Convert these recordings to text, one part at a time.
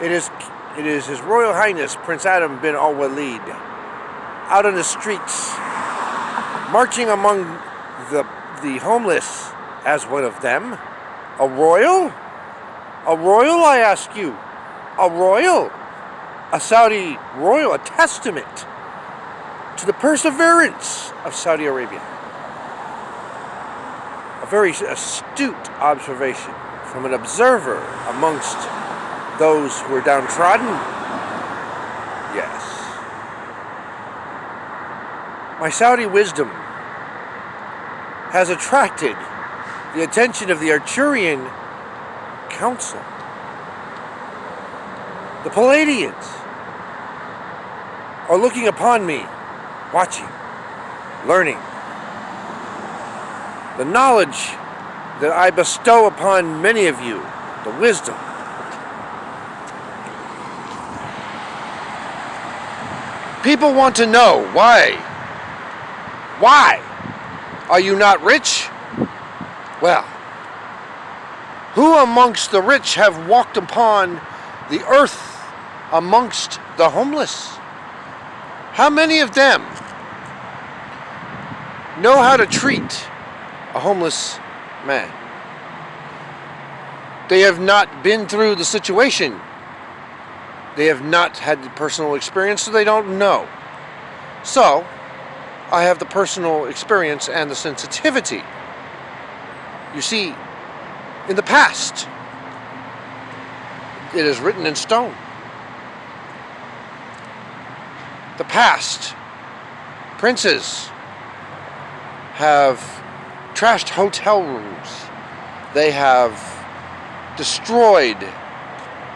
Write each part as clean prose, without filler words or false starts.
It is His Royal Highness Prince Adam bin Alwaleed out on the streets, marching among the homeless as one of them. A royal? A royal, I ask you. A royal? A Saudi royal, a testament to the perseverance of Saudi Arabia. A very astute observation from an observer amongst those who are downtrodden. Yes. My Saudi wisdom has attracted the attention of the Arturian Council. The Palladians are looking upon me, watching, learning. The knowledge that I bestow upon many of you, the wisdom. People want to know why. Why are you not rich? Well, who amongst the rich have walked upon the earth amongst the homeless? How many of them know how to treat a homeless man? They have not been through the situation. They have not had the personal experience, so they don't know. So, I have the personal experience and the sensitivity. You see, in the past, it is written in stone. The past, princes have trashed hotel rooms. They have destroyed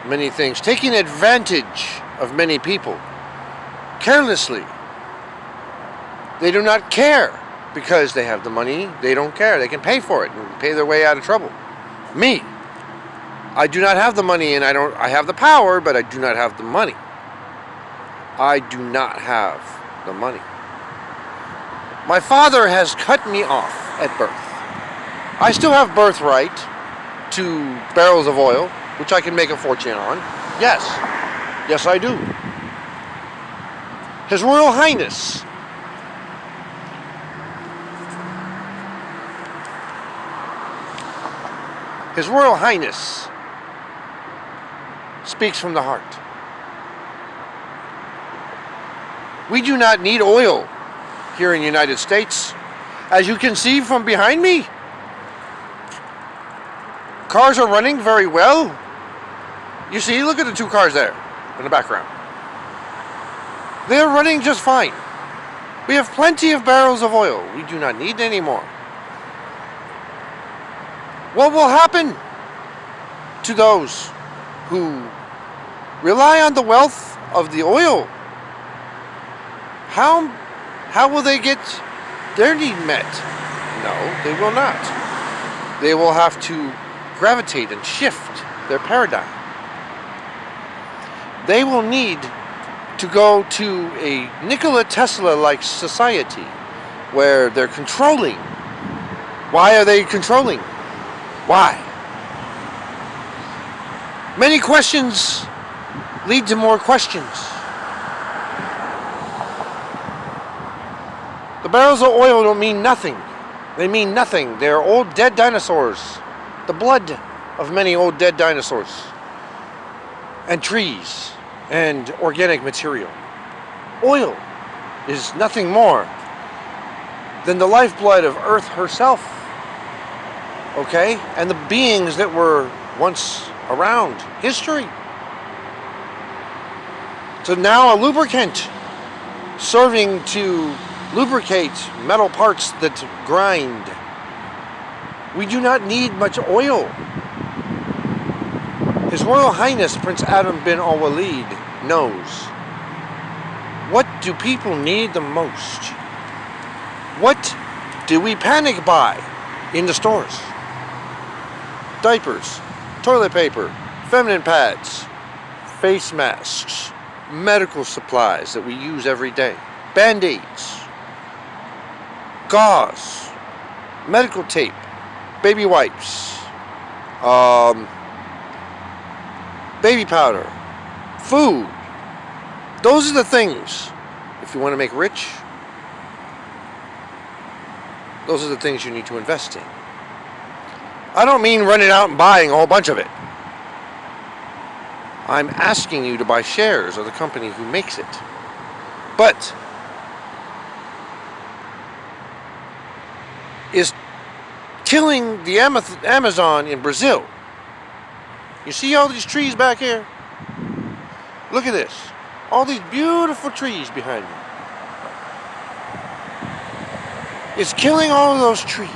many things, taking advantage of many people carelessly. They do not care because they have the money. They don't care. They can pay for it and pay their way out of trouble. Me, I do not have the money, and I have the power, but I do not have the money. I do not have the money. My father has cut me off at birth. I still have birthright to barrels of oil, which I can make a fortune on. Yes. Yes, I do. His Royal Highness His Royal Highness speaks from the heart. We do not need oil here in the United States. As you can see from behind me, cars are running very well. You see, look at the two cars there in the background. They're running just fine. We have plenty of barrels of oil. We do not need any more. What will happen to those who rely on the wealth of the oil? How will they get their need met? No, they will not. They will have to gravitate and shift their paradigm. They will need to go to a Nikola Tesla-like society where they're controlling. Why are they controlling? Why? Many questions lead to more questions. The barrels of oil don't mean nothing. They mean nothing. They're old dead dinosaurs. The blood of many old dead dinosaurs. And trees. And organic material. Oil is nothing more than the lifeblood of Earth herself. Okay? And the beings that were once around. History. So now a lubricant serving to lubricate metal parts that grind. We do not need much oil. His Royal Highness Prince Adam bin Alwaleed knows. What do people need the most? What do we panic buy in the stores? Diapers, toilet paper, feminine pads, face masks, medical supplies that we use every day, Band-Aids, gauze, medical tape, baby wipes, baby powder, food. Those are the things, if you want to make rich, those are the things you need to invest in. I don't mean running out and buying a whole bunch of it. I'm asking you to buy shares of the company who makes it. But is killing the Amazon in Brazil. You see all these trees back here? Look at this. All these beautiful trees behind me. It's killing all of those trees.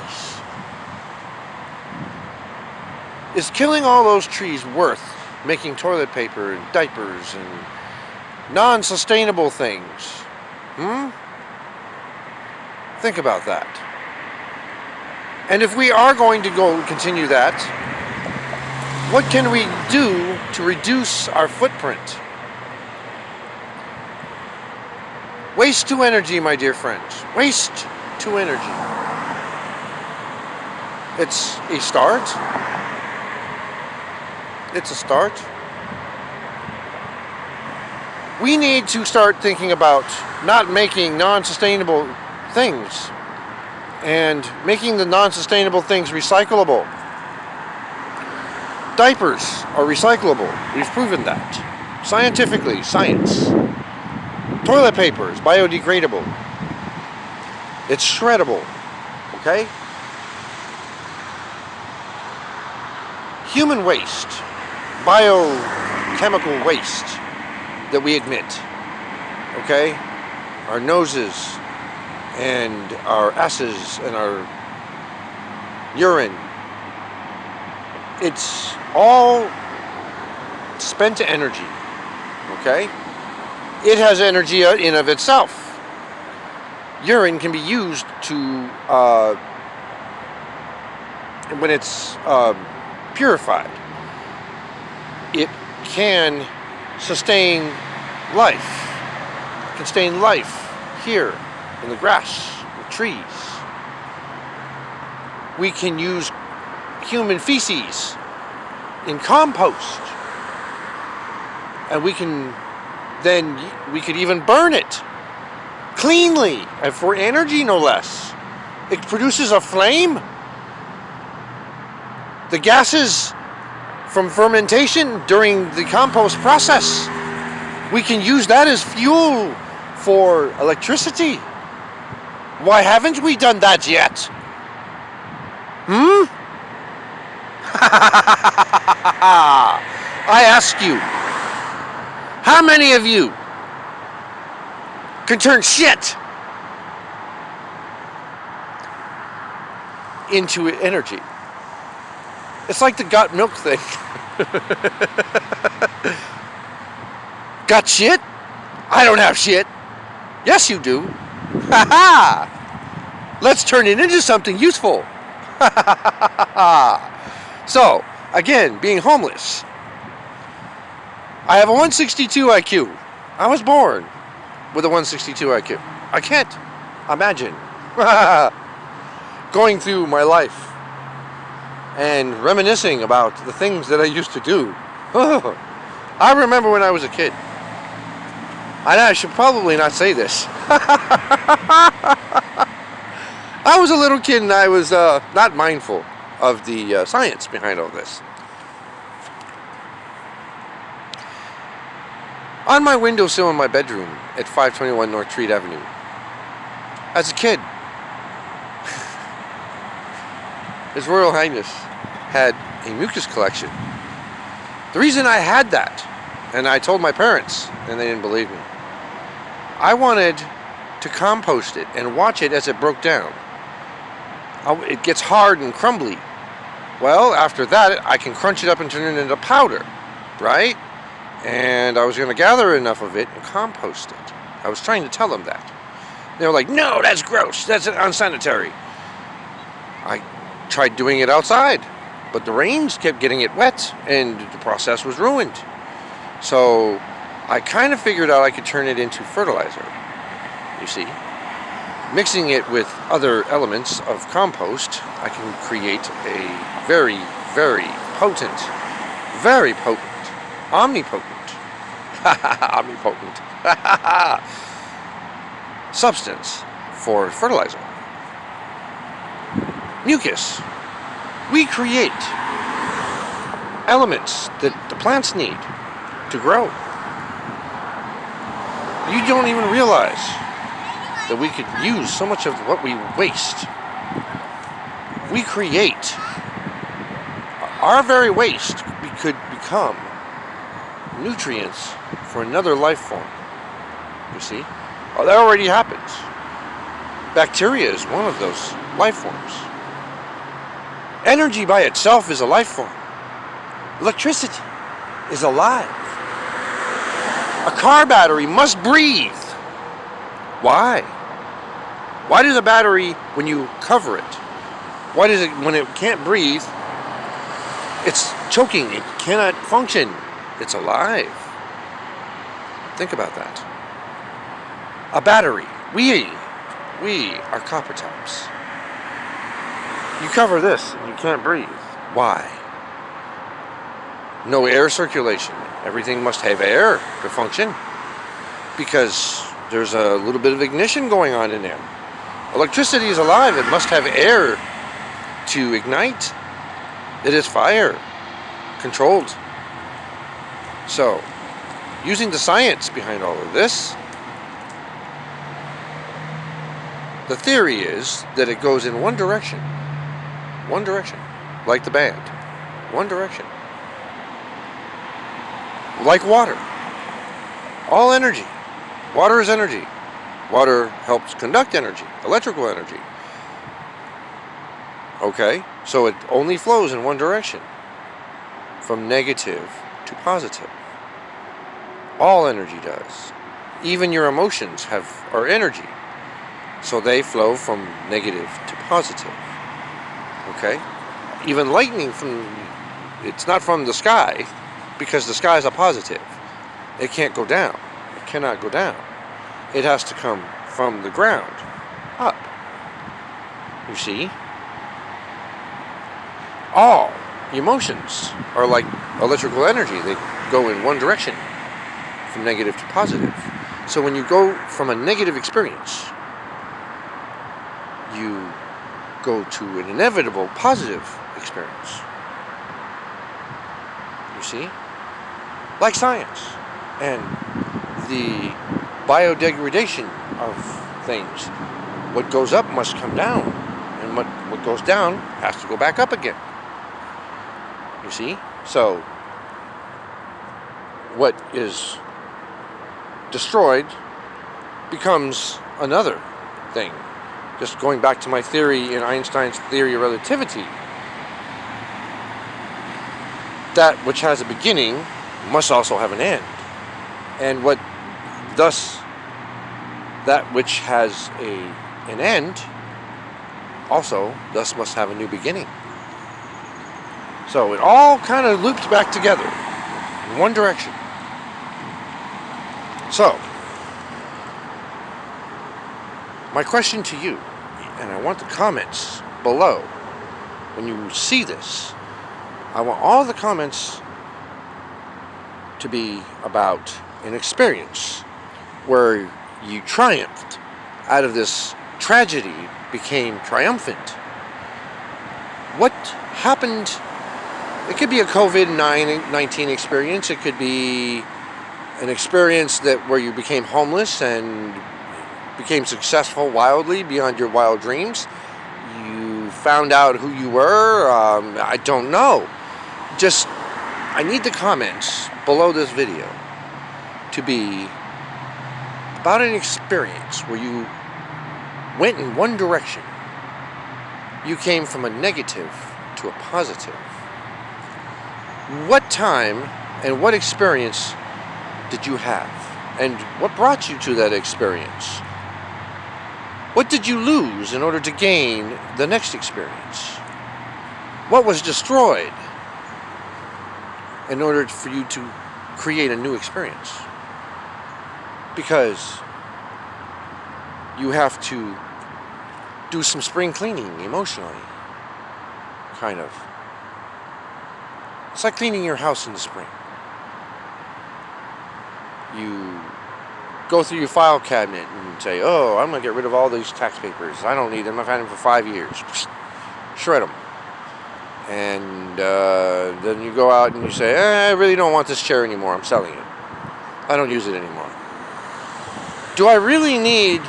Is killing all those trees worth making toilet paper and diapers and non-sustainable things? Think about that. And if we are going to go continue that, what can we do to reduce our footprint? Waste to energy, my dear friends. Waste to energy. It's a start. It's a start. We need to start thinking about not making non-sustainable things and making the non-sustainable things recyclable. Diapers are recyclable. We've proven that. Scientifically, science. Toilet paper is biodegradable. It's shreddable. Okay? Human waste, biochemical waste that we emit. Okay? Our noses and our asses and our urine. It's all spent energy. Okay? It has energy in of itself. Urine can be used to, when it's purified, it can sustain life. It can sustain life here in the grass, the trees. We can use human feces in compost, and we could even burn it cleanly and for energy, no less. It produces a flame. The gases from fermentation during the compost process, we can use that as fuel for electricity. Why haven't we done that yet? I ask you, how many of you can turn shit into energy? It's like the got milk thing. Got shit? I don't have shit. Yes, you do. Ha ha! Let's turn it into something useful. So, again, being homeless. I have a 162 IQ. I was born with a 162 IQ. I can't imagine going through my life and reminiscing about the things that I used to do. I remember when I was a kid. And I should probably not say this. I was a little kid and I was not mindful of the science behind all this. On my windowsill in my bedroom at 521 North Treat Avenue, as a kid, His Royal Highness had a mucus collection. The reason I had that, and I told my parents, and they didn't believe me, I wanted to compost it and watch it as it broke down. It gets hard and crumbly. Well, after that, I can crunch it up and turn it into powder, right? And I was going to gather enough of it and compost it. I was trying to tell them that. They were like, no, that's gross. That's unsanitary. I tried doing it outside, but the rains kept getting it wet, and the process was ruined. So I kind of figured out I could turn it into fertilizer, you see. Mixing it with other elements of compost, I can create a very, very potent, omnipotent Omnipotent. Substance for fertilizer. Mucus. We create elements that the plants need to grow. You don't even realize that we could use so much of what we waste. We create. Our very waste could become nutrients for another life form. You see? Oh, that already happens. Bacteria is one of those life forms. Energy by itself is a life form. Electricity is alive. A car battery must breathe. Why? Why does a battery, when you cover it, why does it, when it can't breathe, it's choking, it cannot function, it's alive? Think about that. A battery, we are copper tops. You cover this and you can't breathe. Why? No air circulation. Everything must have air to function because there's a little bit of ignition going on in there. Electricity is alive. It must have air to ignite. It is fire controlled. So, using the science behind all of this, the theory is that it goes in one direction. One direction. Like the band. One direction. Like water. All energy. Water is energy. Water helps conduct energy, electrical energy. Okay, so it only flows in one direction, from negative to positive. All energy does. Even your emotions are energy, so they flow from negative to positive. Okay, even lightning it's not from the sky, because the sky is a positive. It can't go down. It cannot go down. It has to come from the ground up. You see? All emotions are like electrical energy. They go in one direction, from negative to positive. So when you go from a negative experience, you go to an inevitable positive experience. You see? Like science and the biodegradation of things. What goes up must come down, and what goes down has to go back up again. You see? So what is destroyed becomes another thing. Just going back to my theory in Einstein's theory of relativity, that which has a beginning must also have an end. And thus, that which has an end also thus must have a new beginning. So it all kind of loops back together in one direction. So, my question to you, and I want the comments below when you see this, I want all the comments to be about an experience where you triumphed out of this tragedy, became triumphant. What happened? It could be a COVID-19 experience. It could be an experience where you became homeless and became successful wildly beyond your wild dreams. You found out who you were. I don't know. I need the comments below this video to be about an experience where you went in one direction. You came from a negative to a positive. What time and what experience did you have? And what brought you to that experience? What did you lose in order to gain the next experience? What was destroyed in order for you to create a new experience? Because you have to do some spring cleaning emotionally, kind of. It's like cleaning your house in the spring. You go through your file cabinet and say, oh, I'm going to get rid of all these tax papers. I don't need them. I've had them for 5 years. Shred them. And then you go out and you say, I really don't want this chair anymore. I'm selling it. I don't use it anymore. Do I really need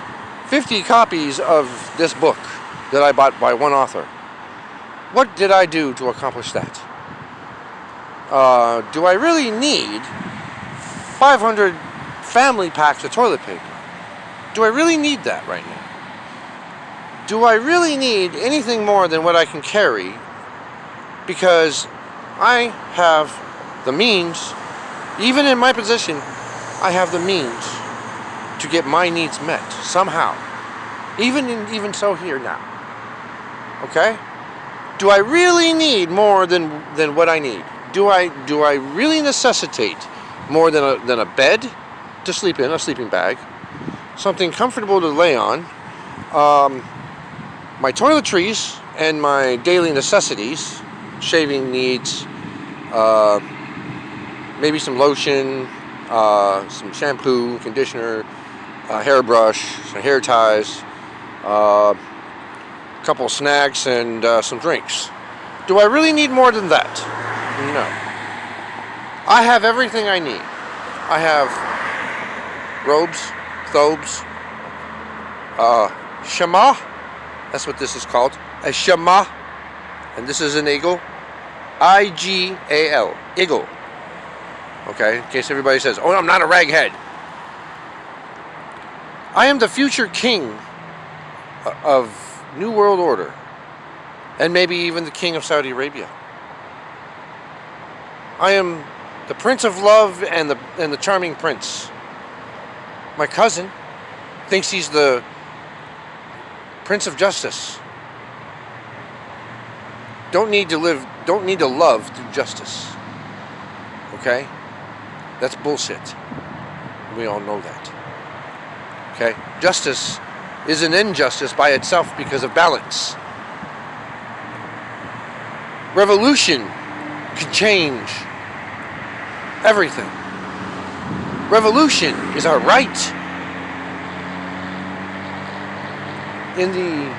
50 copies of this book that I bought by one author? What did I do to accomplish that? Do I really need 500 family packs of toilet paper? Do I really need that right now? Do I really need anything more than what I can carry? Because I have the means, even in my position, I have the means to get my needs met somehow. Even so here now. Okay? Do I really need more than what I need? Do I really necessitate more than a bed to sleep in, a sleeping bag, something comfortable to lay on, my toiletries and my daily necessities, shaving needs, maybe some lotion, some shampoo, conditioner, hairbrush, some hair ties, a couple of snacks, and some drinks. Do I really need more than that? No. I have everything I need. I have robes, thobes, shema. That's what this is called. A shema. And this is an eagle. I-G-A-L. Eagle. Okay, in case everybody says, oh, I'm not a raghead. I am the future king of New World Order. And maybe even the king of Saudi Arabia. I am the Prince of Love and the charming prince. My cousin thinks he's the Prince of Justice. Don't need to love through justice. Okay? That's bullshit. We all know that. Okay? Justice is an injustice by itself because of balance. Revolution can change everything. Revolution is our right. In the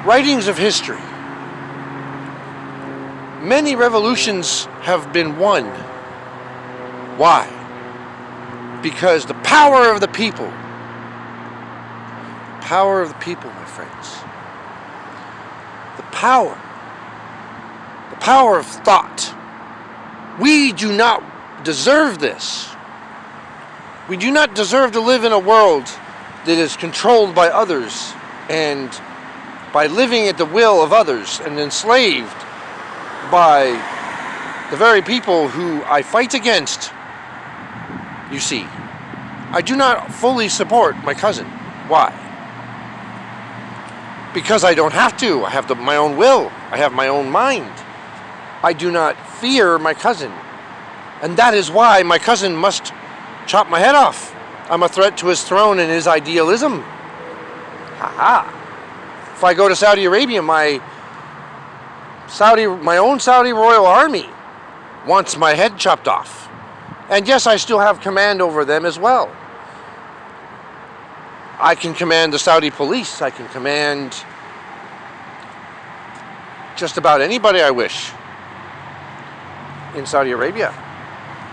writings of history, many revolutions have been won. Why? Because the power of the people. Power of the people, my friends. The power of thought. We do not deserve this. We do not deserve to live in a world that is controlled by others and by living at the will of others and enslaved by the very people who I fight against. You see, I do not fully support my cousin. Why? Because I don't have to. I have my own will. I have my own mind. I do not fear my cousin. And that is why my cousin must chop my head off. I'm a threat to his throne and his idealism. Ha-ha. If I go to Saudi Arabia, my own Saudi royal army wants my head chopped off. And yes, I still have command over them as well. I can command the Saudi police. I can command just about anybody I wish in Saudi Arabia.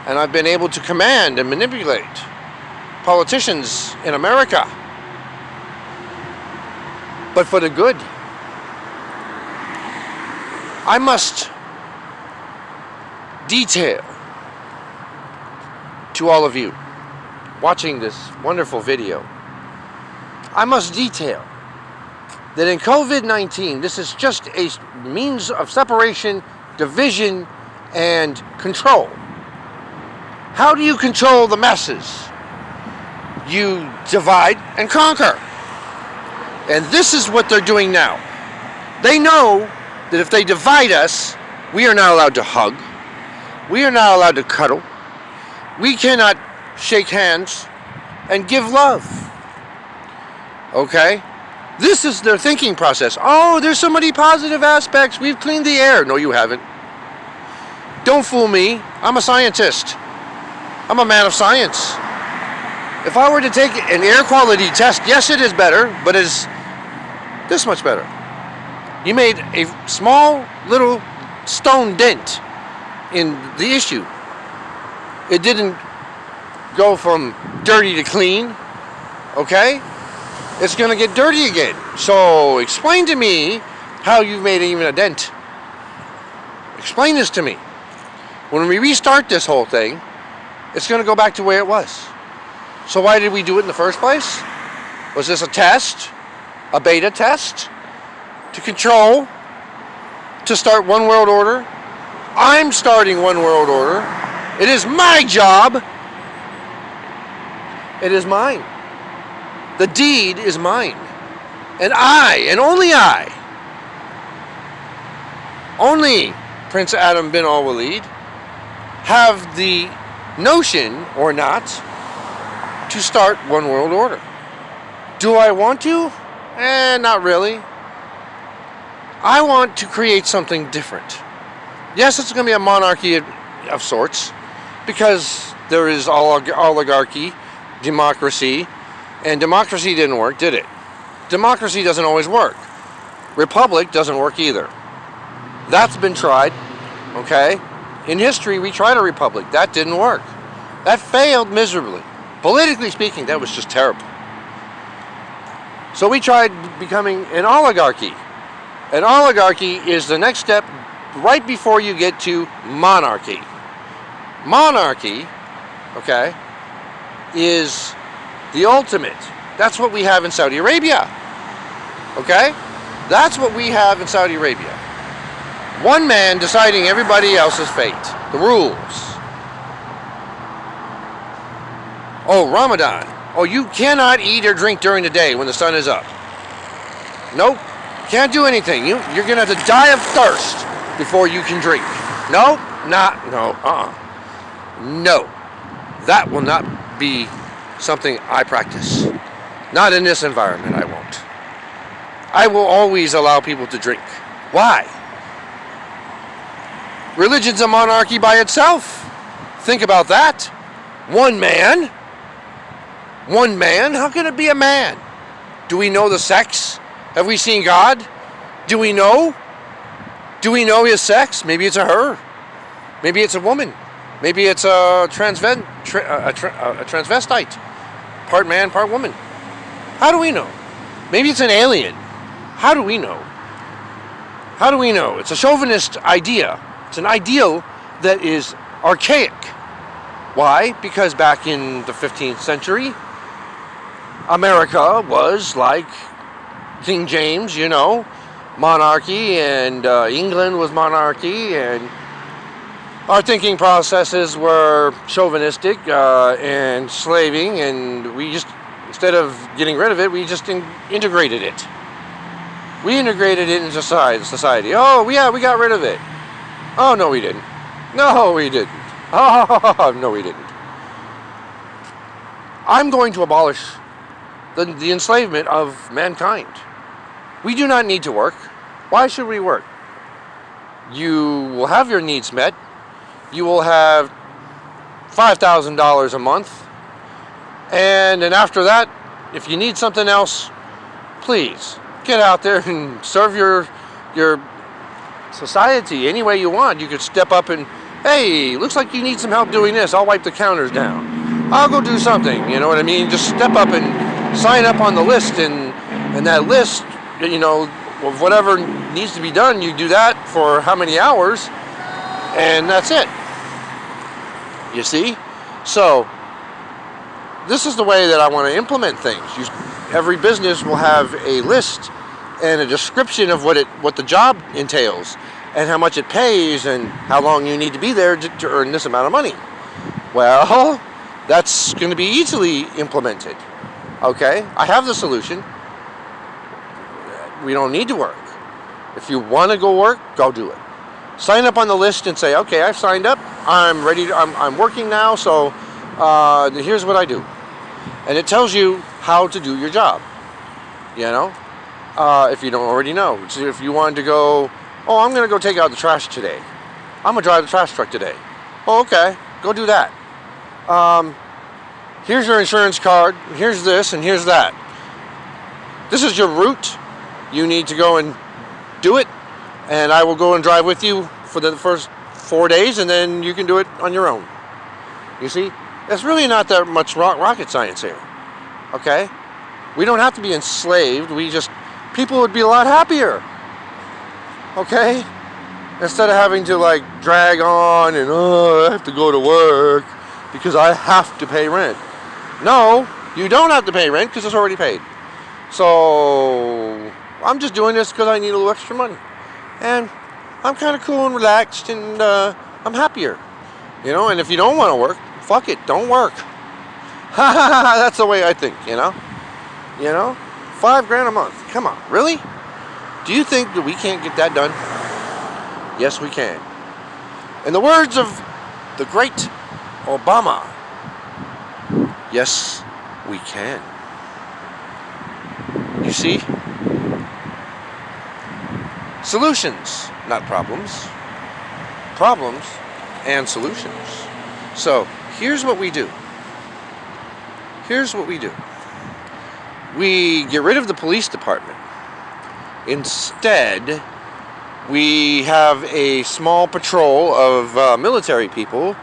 And I've been able to command and manipulate politicians in America. But for the good. I must detail to all of you watching this wonderful video. I must detail that in COVID-19, this is just a means of separation, division, and control. How do you control the masses? You divide and conquer. And this is what they're doing now. They know that if they divide us, we are not allowed to hug. We are not allowed to cuddle. We cannot shake hands and give love. Okay? This is their thinking process. Oh, there's so many positive aspects. We've cleaned the air. No, you haven't. Don't fool me. I'm a scientist. I'm a man of science. If I were to take an air quality test, yes, it is better, but it is this much better. You made a small little stone dent in the issue. It didn't go from dirty to clean, okay? It's going to get dirty again. So explain to me how you've made even a dent. Explain this to me. When we restart this whole thing, it's going to go back to where it was. So why did we do it in the first place? Was this a test? A beta test? To control? To start one world order? I'm starting one world order. It is my job. It is mine. The deed is mine. And I, and only Prince Adam bin Alwaleed, have the notion, or not, to start one world order. Do I want to? Not really. I want to create something different. Yes, it's going to be a monarchy of sorts, because there is oligarchy, democracy, and democracy didn't work, did it? Democracy doesn't always work. Republic doesn't work either. That's been tried, okay? In history, we tried a republic. That didn't work. That failed miserably. Politically speaking, that was just terrible. So we tried becoming an oligarchy. An oligarchy is the next step right before you get to monarchy. Monarchy, okay, is the ultimate. That's what we have in Saudi Arabia. Okay? That's what we have in Saudi Arabia. One man deciding everybody else's fate. The rules. Oh, Ramadan. Oh, you cannot eat or drink during the day when the sun is up. Nope. Can't do anything. You're going to have to die of thirst before you can drink. Nope. No. That will not be something I practice. Not in this environment, I won't. I will always allow people to drink. Why? Religion's a monarchy by itself. Think about that. One man? How can it be a man? Do we know the sex? Have we seen God? Do we know? Do we know his sex? Maybe it's a her. Maybe it's a woman. Maybe it's a transvestite. Part man, part woman. How do we know? Maybe it's an alien. How do we know? How do we know? It's a chauvinist idea. It's an ideal that is archaic. Why? Because back in the 15th century, America was like King James, monarchy, and England was monarchy, and our thinking processes were chauvinistic and slaving, and we just, instead of getting rid of it, we just integrated it. We integrated it into society. Oh, yeah, we got rid of it. Oh, no, we didn't. No, we didn't. Oh, no, we didn't. I'm going to abolish the enslavement of mankind. We do not need to work. Why should we work? You will have your needs met. You will have $5,000 a month. And then after that, if you need something else, please get out there and serve your society any way you want. You could step up and, hey, looks like you need some help doing this. I'll wipe the counters down. I'll go do something. You know what I mean? Just step up and sign up on the list, and that list, of whatever needs to be done, you do that for how many hours, and that's it. You see? So this is the way that I want to implement things. Every business will have a list and a description of what the job entails, and how much it pays, and how long you need to be there to earn this amount of money. Well, that's going to be easily implemented. Okay? I have the solution. We don't need to work. If you want to go work, go do it. Sign up on the list and say, okay, I've signed up. I'm ready. I'm working now, so here's what I do. And it tells you how to do your job. If you don't already know. So if you wanted to go, oh, I'm going to go take out the trash today. I'm going to drive the trash truck today. Oh, okay. Go do that. Here's your insurance card, here's this, and here's that. This is your route. You need to go and do it, and I will go and drive with you for the first 4 days, and then you can do it on your own. You see? It's really not that much rocket science here. Okay? We don't have to be enslaved. People would be a lot happier. Okay? Instead of having to like drag on and, I have to go to work because I have to pay rent. No, you don't have to pay rent because it's already paid. So I'm just doing this because I need a little extra money. And I'm kind of cool and relaxed, and I'm happier. You know, and if you don't want to work, fuck it, don't work. That's the way I think, you know? You know? $5,000 a month. Come on, really? Do you think that we can't get that done? Yes, we can. In the words of the great Obama, yes, we can. You see? Solutions, not problems. Problems and solutions. So, here's what we do. Here's what we do. We get rid of the police department. Instead, we have a small patrol of military people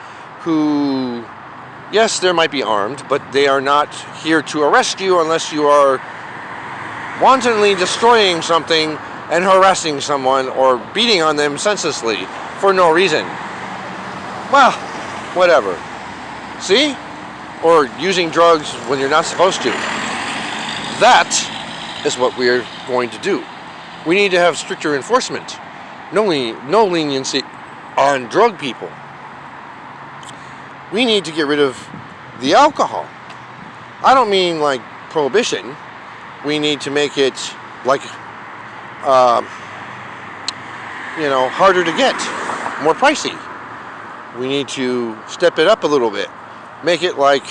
who, yes, they might be armed, but they are not here to arrest you unless you are wantonly destroying something and harassing someone or beating on them senselessly for no reason. Well, whatever. See? Or using drugs when you're not supposed to. That is what we're going to do. We need to have stricter enforcement. No leniency on drug people. We need to get rid of the alcohol. I don't mean like prohibition. We need to make it like, harder to get, more pricey. We need to step it up a little bit. Make it like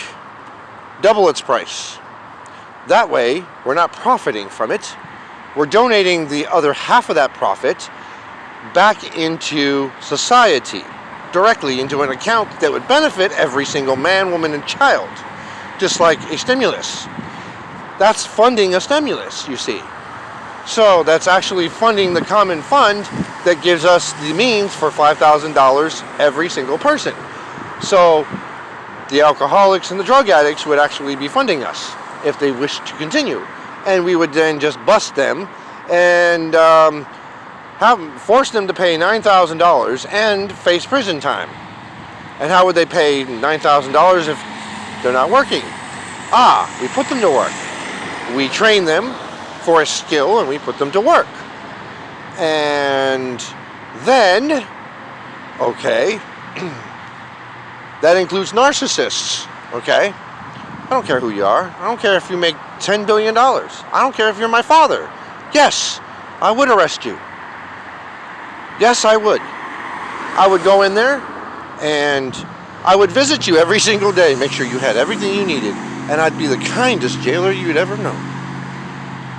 double its price. That way, we're not profiting from it. We're donating the other half of that profit back into society, directly into an account that would benefit every single man, woman, and child, just like a stimulus. That's funding a stimulus, you see. So that's actually funding the common fund that gives us the means for $5,000 every single person. So the alcoholics and the drug addicts would actually be funding us if they wish to continue. And we would then just bust them and force them to pay $9,000 and face prison time. And how would they pay $9,000 if they're not working? We put them to work. We train them for a skill and we put them to work. And then, okay, that includes narcissists, okay? I don't care who you are. I don't care if you make $10 billion. I don't care if you're my father. Yes, I would arrest you. Yes, I would. I would go in there and I would visit you every single day, make sure you had everything you needed, and I'd be the kindest jailer you'd ever know.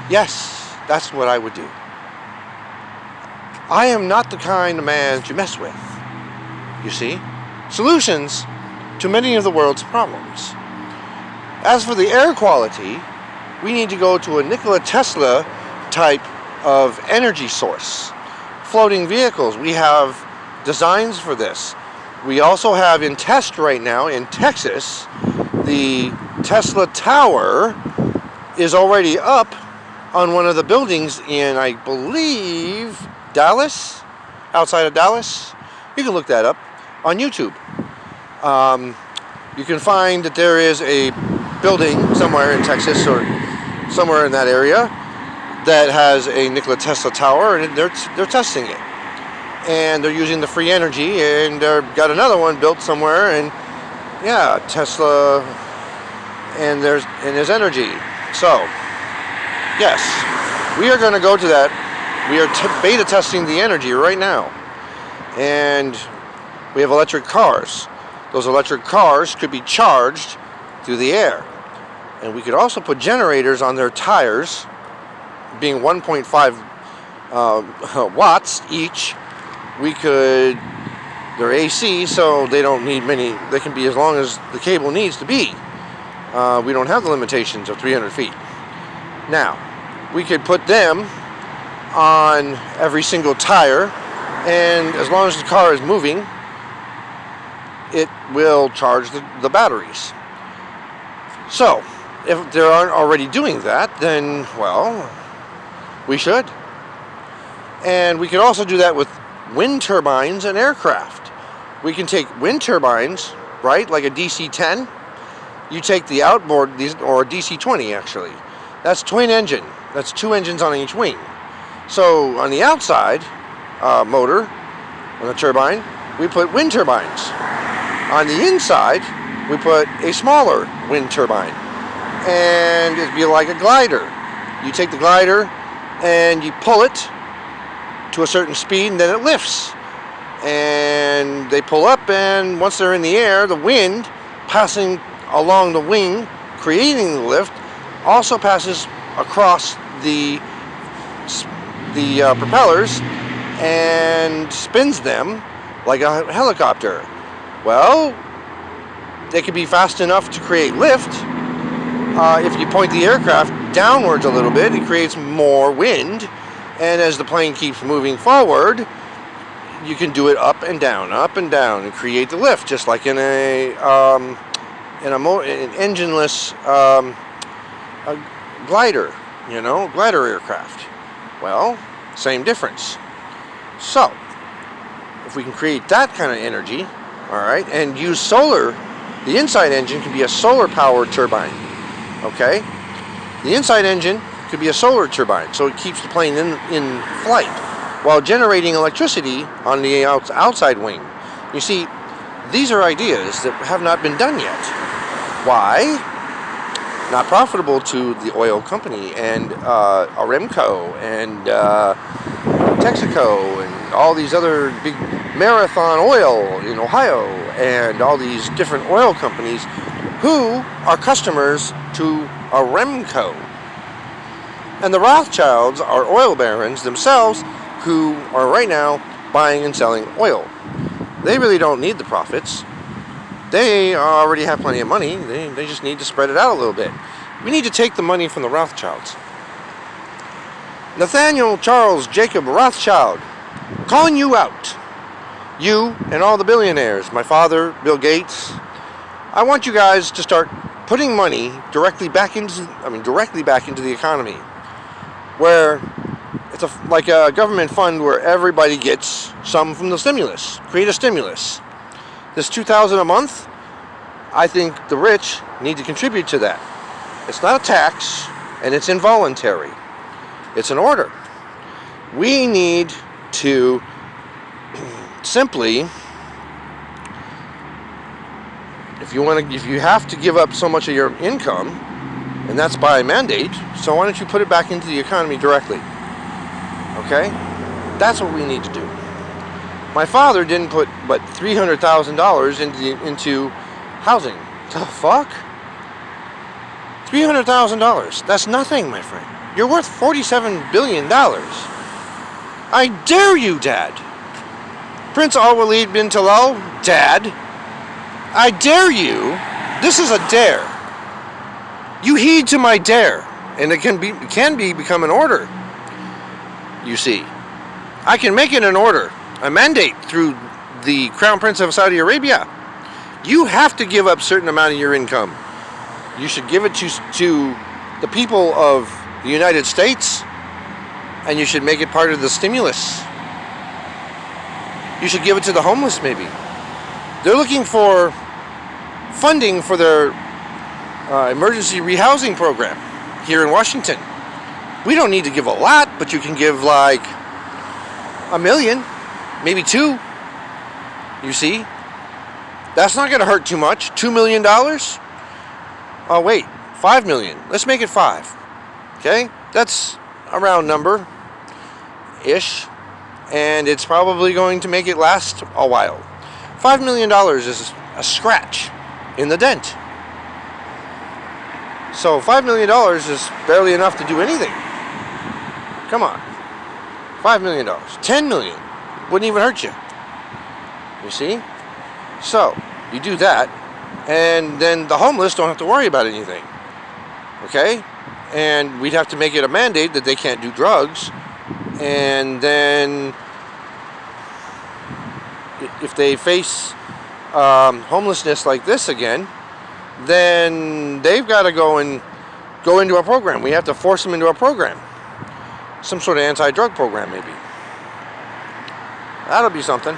Yes, that's what I would do. I am not the kind of man to mess with. You see? Solutions to many of the world's problems. As for the air quality, we need to go to a Nikola Tesla type of energy source. Floating vehicles, we have designs for this. We also have in test right now in Texas, the Tesla Tower is already up on one of the buildings in, I believe, Dallas, outside of Dallas. You can look that up on YouTube. You can find that there is a building somewhere in Texas or somewhere in that area that has a Nikola Tesla tower, and they're testing it. And they're using the free energy, and they've got another one built somewhere, and yeah, Tesla, and there's energy. So, yes, we are going to go to that. We are beta testing the energy right now. And we have electric cars. Those electric cars could be charged through the air. And we could also put generators on their tires, being 1.5 watts each. We could They're AC, so they don't need many. They can be as long as the cable needs to be. We don't have the limitations of 300 feet. Now, we could put them on every single tire, and as long as the car is moving, it will charge the batteries. So, if they aren't already doing that, then, well, we should. And we could also do that with wind turbines and aircraft. We can take wind turbines, right, like a DC-10. You take the outboard, or a DC-20 actually. That's twin engine. That's 2 engines on each wing. So on the outside motor, on the turbine, we put wind turbines. On the inside, we put a smaller wind turbine. And it'd be like a glider. You take the glider and you pull it to a certain speed, and then it lifts. And they pull up, and once they're in the air, the wind passing along the wing, creating the lift, also passes across the propellers and spins them like a helicopter. Well, they could be fast enough to create lift. If you point the aircraft downwards a little bit, it creates more wind, and as the plane keeps moving forward, you can do it up and down, and create the lift, just like in an engineless glider, glider aircraft. Well, same difference. So, if we can create that kind of energy, all right, and use solar, the inside engine can be a solar-powered turbine, okay? The inside engine could be a solar turbine, so it keeps the plane in flight while generating electricity on the outside wing. You see, these are ideas that have not been done yet. Why? Not profitable to the oil company and Aramco and Texaco and all these other big Marathon Oil in Ohio and all these different oil companies who are customers to Aramco. And the Rothschilds are oil barons themselves who are right now buying and selling oil. They really don't need the profits. They already have plenty of money. They just need to spread it out a little bit. We need to take the money from the Rothschilds. Nathaniel Charles Jacob Rothschild, calling you out. You and all the billionaires, my father, Bill Gates. I want you guys to start putting money directly back into the economy, where it's like a government fund where everybody gets some from the stimulus. Create a stimulus. This $2,000 a month, I think the rich need to contribute to that. It's not a tax, and it's involuntary. It's an order. We need to simply, if you have to give up so much of your income, and that's by mandate, so why don't you put it back into the economy directly? Okay? That's what we need to do. My father didn't put but $300,000 into housing. The fuck? $300,000. That's nothing, my friend. You're worth $47 billion. I dare you, Dad. Prince Alwaleed bin Talal, Dad. I dare you. This is a dare. You heed to my dare, and it can become an order. You see, I can make it an order, a mandate through the Crown Prince of Saudi Arabia. You have to give up a certain amount of your income. You should give it to the people of the United States, and you should make it part of the stimulus. You should give it to the homeless, maybe. They're looking for funding for their emergency rehousing program here in Washington. We don't need to give a lot, but you can give like $1 million, maybe $2 million. You see? That's not going to hurt too much. $2 million? Oh, wait. $5 million. Let's make it 5. Okay? That's a round number-ish. And it's probably going to make it last a while. $5 million is a scratch in the dent. So $5 million is barely enough to do anything. Come on. $5 million. $10 million. Wouldn't even hurt you. You see? So, you do that, and then the homeless don't have to worry about anything. Okay? And we'd have to make it a mandate that they can't do drugs. And then if they face homelessness like this again, then they've got to go into a program. We have to force them into a program. Some sort of anti-drug program, maybe. That'll be something.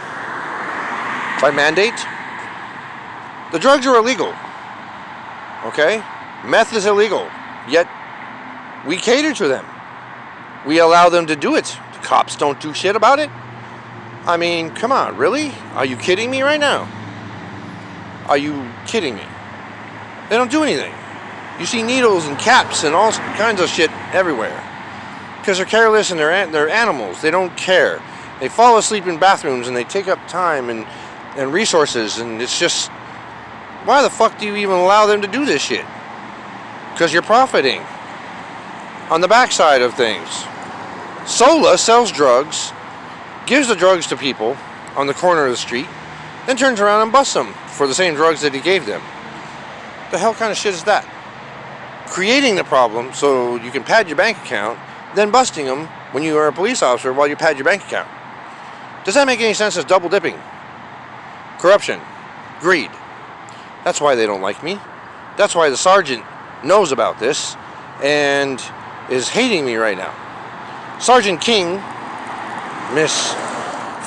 By mandate. The drugs are illegal. Okay? Meth is illegal. Yet, we cater to them. We allow them to do it. The cops don't do shit about it. I mean, come on, really? Are you kidding me right now? Are you kidding me? They don't do anything. You see needles and caps and all kinds of shit everywhere. Because they're careless and they're animals. They don't care. They fall asleep in bathrooms and they take up time and resources, and it's just, why the fuck do you even allow them to do this shit? Because you're profiting on the backside of things. Sola sells drugs, gives the drugs to people on the corner of the street, then turns around and busts them for the same drugs that he gave them. The hell kind of shit is that? Creating the problem so you can pad your bank account, then busting them when you are a police officer while you pad your bank account. Does that make any sense? As double dipping. Corruption. Greed. That's why they don't like me. That's why the sergeant knows about this and is hating me right now. Sergeant King, Miss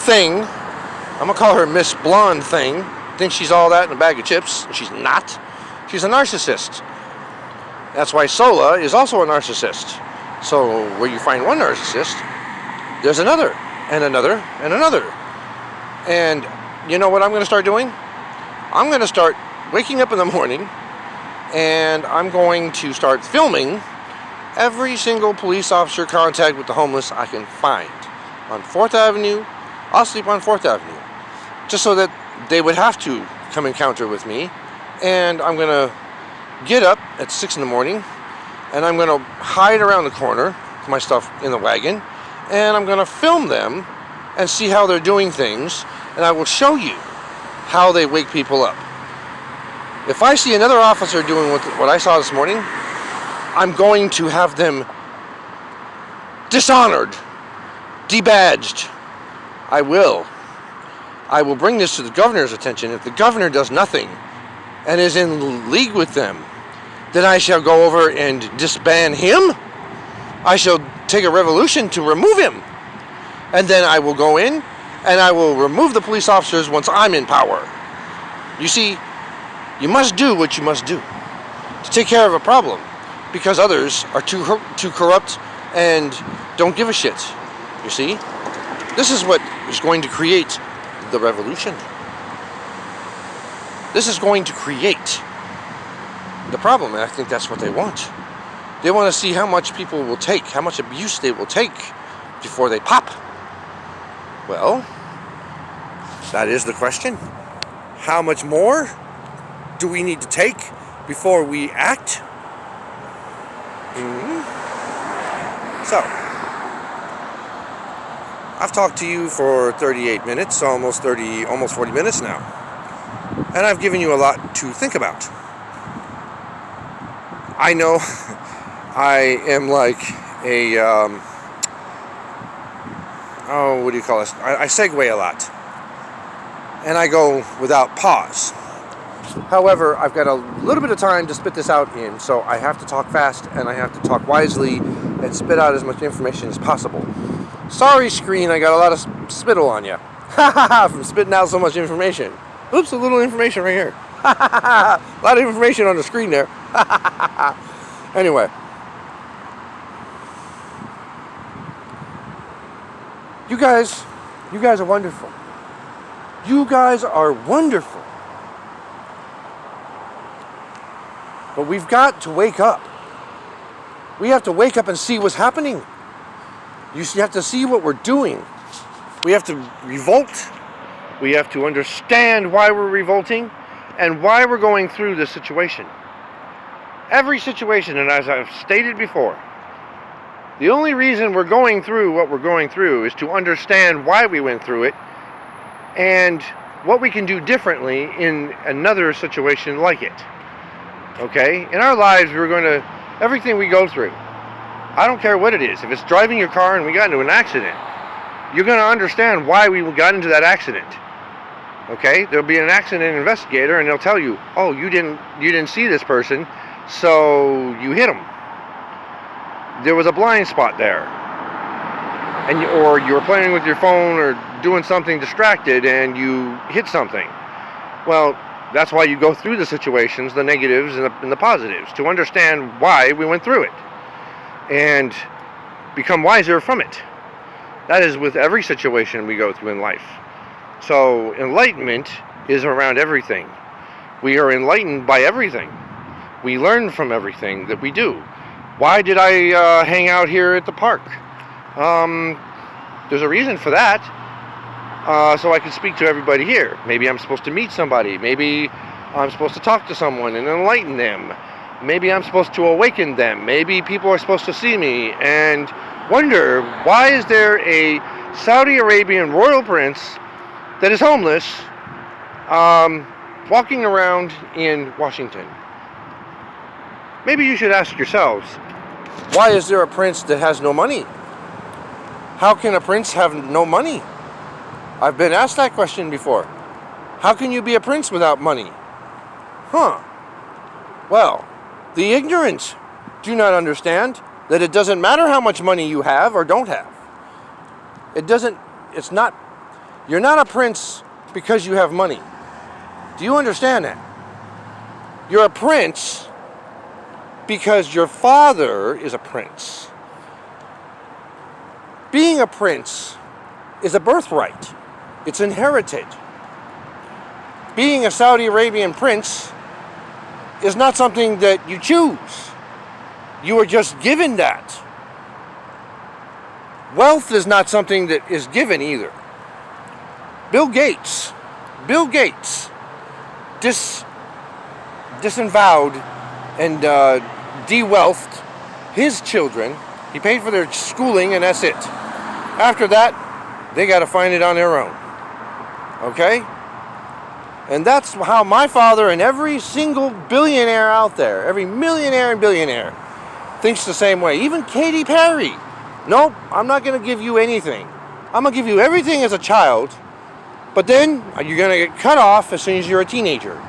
Thing, I'm going to call her Miss Blonde Thing, thinks she's all that in a bag of chips, and she's not. She's a narcissist. That's why Sola is also a narcissist. So where you find one narcissist, there's another, and another, and another. And you know what I'm going to start doing? I'm going to start waking up in the morning, and I'm going to start filming every single police officer contact with the homeless I can find. On 4th Avenue, I'll sleep on 4th Avenue. Just so that they would have to come encounter with me. And I'm going to get up at 6 in the morning, and I'm going to hide around the corner with my stuff in the wagon, and I'm going to film them and see how they're doing things, and I will show you how they wake people up. If I see another officer doing what I saw this morning, I'm going to have them dishonored, debadged. I will bring this to the governor's attention. If the governor does nothing and is in league with them, then I shall go over and disband him. I shall take a revolution to remove him. And then I will go in and I will remove the police officers once I'm in power. You see, you must do what you must do to take care of a problem, because others are too corrupt and don't give a shit. You see? This is what is going to create the revolution. This is going to create the problem, and I think that's what they want. They want to see how much people will take, how much abuse they will take before they pop. Well, that is the question. How much more do we need to take before we act? So, I've talked to you for 38 minutes, almost 40 minutes now. And I've given you a lot to think about. I know I am like a, what do you call this? I segue a lot. And I go without pause. However, I've got a little bit of time to spit this out in, so I have to talk fast and I have to talk wisely and spit out as much information as possible. Sorry, screen, I got a lot of spittle on you. From spitting out so much information. Oops, a little information right here. A lot of information on the screen there. Anyway. You guys are wonderful. You guys are wonderful. But we've got to wake up. We have to wake up and see what's happening. You have to see what we're doing. We have to revolt. We have to understand why we're revolting and why we're going through this situation. Every situation, and as I've stated before, the only reason we're going through what we're going through is to understand why we went through it and what we can do differently in another situation like it. Okay? In our lives, we're going to, everything we go through, I don't care what it is. If it's driving your car and we got into an accident, you're going to understand why we got into that accident. Okay? There'll be an accident investigator and they'll tell you, oh, you didn't see this person, so you hit him. There was a blind spot there. Or you were playing with your phone or doing something distracted and you hit something. Well, that's why you go through the situations, the negatives and the positives, to understand why we went through it and become wiser from it. That is with every situation we go through in life. So enlightenment is around everything. We are enlightened by everything. We learn from everything that we do. Why did I hang out here at the park? There's a reason for that. So I can speak to everybody here. Maybe I'm supposed to meet somebody. Maybe I'm supposed to talk to someone and enlighten them. Maybe I'm supposed to awaken them. Maybe people are supposed to see me and wonder, why is there a Saudi Arabian royal prince that is homeless walking around in Washington? Maybe you should ask yourselves, why is there a prince that has no money? How can a prince have no money? I've been asked that question before. How can you be a prince without money? Well, the ignorant do not understand that it doesn't matter how much money you have or don't have. You're not a prince because you have money. Do you understand that? You're a prince because your father is a prince. Being a prince is a birthright. It's inherited. Being a Saudi Arabian prince is not something that you choose. You are just given that. Wealth is not something that is given either. Bill Gates disavowed and de-wealthed his children. He paid for their schooling and that's it. After that, they got to find it on their own. Okay? And that's how my father and every single billionaire out there, every millionaire and billionaire, thinks the same way. Even Katy Perry. Nope, I'm not going to give you anything. I'm going to give you everything as a child, but then you're going to get cut off as soon as you're a teenager.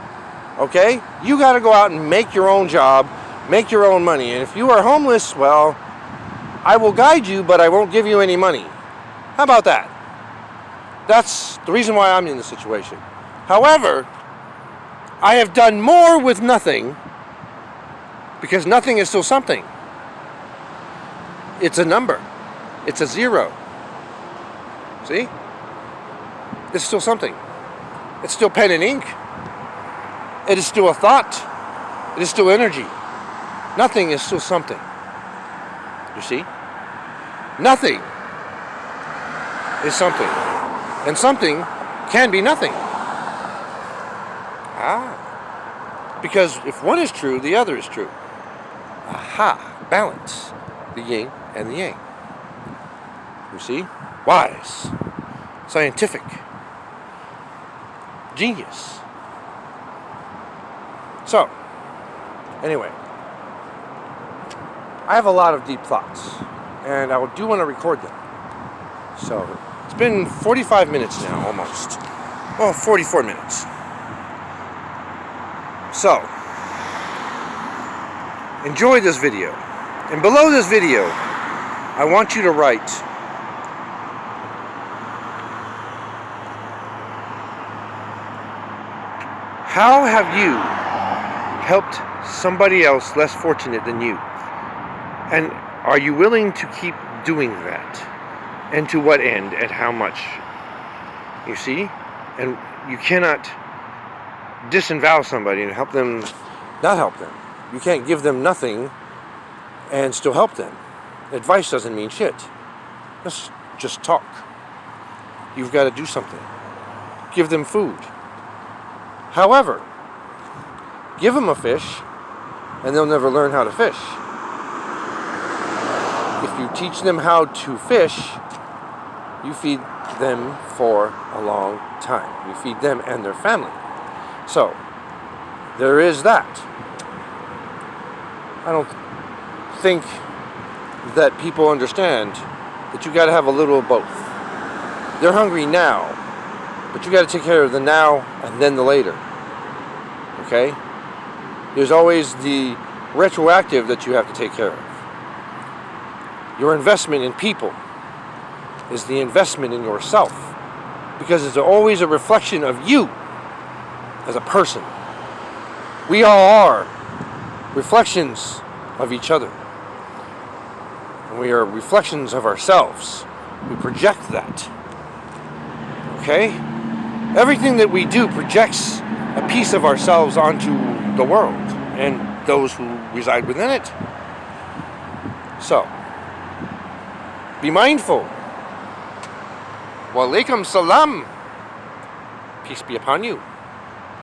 Okay? You got to go out and make your own job, make your own money. And if you are homeless, well, I will guide you, but I won't give you any money. How about that? That's the reason why I'm in this situation. However, I have done more with nothing, because nothing is still something. It's a number. It's a zero. See? It's still something. It's still pen and ink. It is still a thought. It is still energy. Nothing is still something. You see? Nothing is something. And something can be nothing. Because if one is true, the other is true. Aha. Balance. The yin and the yang. You see? Wise. Scientific. Genius. So, anyway. I have a lot of deep thoughts. And I do want to record them. So, it's been 45 minutes now, almost. Well, 44 minutes. So, enjoy this video. And below this video, I want you to write, how have you helped somebody else less fortunate than you? And are you willing to keep doing that? And to what end and how much? You see? And you cannot disavow somebody and help them, not help them. You can't give them nothing and still help them. Advice doesn't mean shit. Let's just talk. You've got to do something. Give them food. However, give them a fish and they'll never learn how to fish. If you teach them how to fish, you feed them for a long time. We feed them and their family. So, there is that. I don't think that people understand that you got to have a little of both. They're hungry now, but you got to take care of the now and then the later. Okay? There's always the retroactive that you have to take care of. Your investment in people is the investment in yourself, because it's always a reflection of you as a person. We all are reflections of each other. And we are reflections of ourselves. We project that. Okay? Everything that we do projects a piece of ourselves onto the world and those who reside within it. So, be mindful. Wa alaikum salam. Peace be upon you.